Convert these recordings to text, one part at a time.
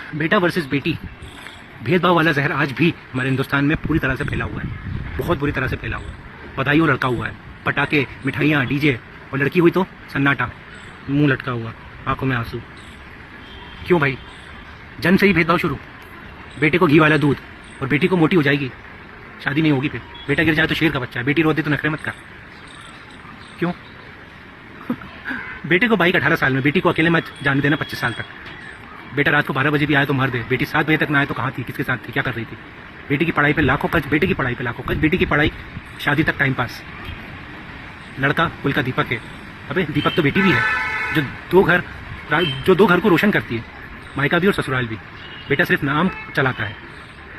बेटा वर्सेस बेटी, भेदभाव वाला जहर आज भी हमारे हिंदुस्तान में पूरी तरह से फैला हुआ है, बहुत बुरी तरह से फैला हुआ है। बधाइयों लड़का हुआ है, पटाखे, मिठाइयाँ, डीजे, और लड़की हुई तो सन्नाटा, मुंह लटका हुआ, आंखों में आंसू। क्यों भाई? जन्म से ही भेदभाव शुरू। बेटे को घी वाला दूध और बेटी को मोटी हो जाएगी, शादी नहीं होगी। फिर बेटा गिर जाए तो शेर का बच्चा है, बेटी रो दे तो नखरे मत कर। क्यों? बेटे को बाइक 18 साल में, बेटी को अकेले मत जाने देना 25 साल तक। बेटा रात को 12 बजे भी आए तो मार दे, बेटी 7 बजे तक ना आए तो कहाँ थी, किसके साथ थी, क्या कर रही थी। बेटी की पढ़ाई पे लाखों खर्च, बेटे की पढ़ाई पे लाखों खर्च, बेटी की पढ़ाई, शादी तक टाइम पास। लड़का कुल का दीपक है। अबे दीपक तो बेटी भी है, जो दो घर को रोशन करती है, मायका भी और ससुराल भी। बेटा सिर्फ नाम चलाता है,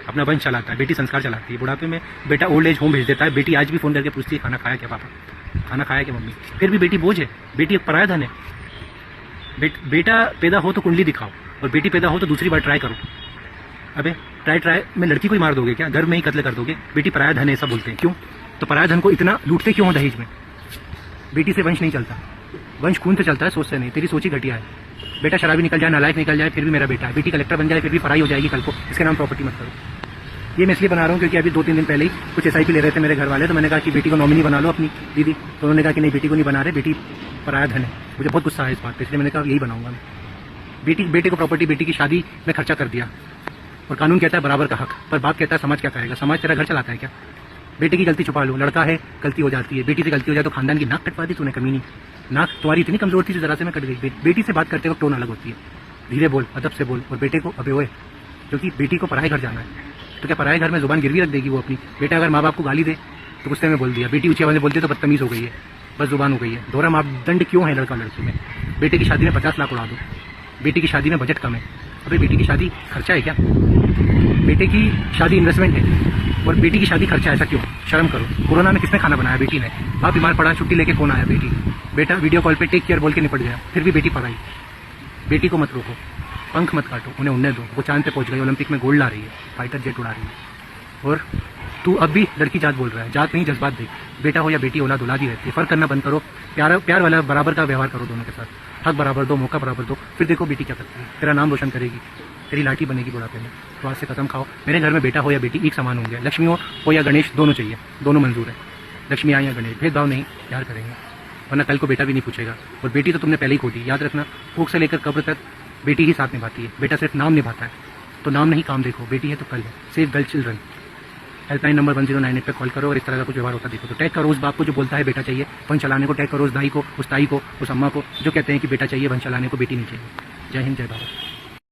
अपना वंश चलाता है, बेटी संस्कार चलाती है। बुढ़ापे में बेटा ओल्ड एज होम भेज देता है, बेटी आज भी फोन करके पूछती है खाना खाया क्या पापा, खाना खाया क्या मम्मी। फिर भी बेटी बोझ है, बेटी एक पराया धन है। बेटा पैदा हो तो कुंडली दिखाओ, और बेटी पैदा हो तो दूसरी बार ट्राई करो। अबे ट्राई में लड़की को ही मार दोगे क्या? घर में ही कत्ल कर दोगे? बेटी पराया धन है ऐसा बोलते हैं, क्यों? तो पराया धन को इतना लूटते क्यों हो दहेज में? बेटी से वंश नहीं चलता, वंश खून से चलता है, सोच से नहीं। तेरी सोच ही घटिया है। बेटा शराबी निकल जाए, नालायक निकल जाए, फिर भी मेरा बेटा है। बेटी कलेक्टर बन जाए, फिर भी पढ़ाई हो जाएगी कल को, इसके नाम प्रॉपर्टी मत करो। ये मैं इसलिए बना रहा हूँ क्योंकि अभी 2-3 दिन पहले ही कुछ SIP ले रहे थे मेरे घर वाले, तो मैंने कहा कि बेटी को नॉमिनी बना लो अपनी दीदी, तो उन्होंने कहा कि नहीं बेटी को नहीं बना रहे, बेटी पराया धन है। मुझे बहुत गुस्सा है इस बात पर, इसलिए मैंने कहा यही बनाऊंगा मैं। बेटे को प्रॉपर्टी, बेटी की शादी में खर्चा कर दिया, और कानून कहता है बराबर का हक, पर बाप कहता है समाज क्या करेगा? समाज तेरा घर चलाता है क्या? बेटे की गलती छुपा लो, लड़का है गलती हो जाती है, बेटी से गलती हो जाए तो खानदान की नाक कटवा दी तूने, कमीनी। नाक तुम्हारी इतनी कमजोर थी जो जरा से में कट गई। बेटी से बात करते वक्त टोन अलग होती है, धीरे बोल, अदब से बोल। और बेटे को अबे ओए, क्योंकि बेटी को पराए घर जाना है, तो क्या पराए घर में जुबान गिरवी रख देगी वो अपनी? बेटा अगर माँ बाप को गाली दे तो गुस्से में बोल दिया, बेटी ऊंची आवाज में बोलती है तो बदतमीज हो गई है, बस जुबान हो गई है। दोहरा मापदंड क्यों है लड़का लड़की में? बेटे की शादी में 50 लाख उड़ा दो, बेटी की शादी में बजट कम है। अबे बेटी की शादी खर्चा है क्या? बेटे की शादी इन्वेस्टमेंट है, और बेटी की शादी खर्चा, ऐसा क्यों? शर्म करो। कोरोना में किसने खाना बनाया? बेटी ने। बाप बीमार पड़ा, छुट्टी लेके कौन आया? बेटी। बेटा वीडियो कॉल पे टेक केयर बोल के निपट गया, फिर भी बेटी पढ़ाई। बेटी को मत रोको, पंख मत काटो, उन्हें उड़ने दो। वो चांद पे पहुंच गई, ओलंपिक में गोल्ड ला रही है, फाइटर जेट उड़ा रही है। और तू अब भी लड़की जात बोल रहा है, जात नहीं जज्बात देख। बेटा हो या बेटी, औलाद औलाद ही रहती है, फर्क करना बंद करो। प्यार वाला बराबर का व्यवहार करो दोनों के साथ, हक बराबर दो, मौका बराबर दो। फिर देखो बेटी क्या करती है, तेरा नाम रोशन करेगी, तेरी लाठी बनेगी बुढ़ापे में। तो आज से कसम खाओ, मेरे घर में बेटा हो या बेटी एक समान होंगे। लक्ष्मी हो या गणेश, दोनों चाहिए, दोनों मंजूर है। लक्ष्मी आए या गणेश, भेदभाव नहीं, प्यार करेंगे, वरना कल को बेटा भी नहीं पूछेगा। और बेटी तो तुमने पहले ही खो दी, याद रखना। भूख से लेकर कब्र तक बेटी ही साथ निभाती है, बेटा सिर्फ नाम निभाता है। तो नाम नहीं काम देखो, बेटी है तो कल है। Save girl children, helpline number 1098 पे कॉल करो, और इस तरह का कुछ व्यवहार होता देखो तो टैग करो उस बाप को जो बोलता है बेटा चाहिए वन चलाने को, टैग करो उस दाई को, उस ताई को, उस अम्मा को जो कहते हैं कि बेटा चाहिए वन चलाने को, बेटी नहीं चाहिए। जय हिंद, जय भारत।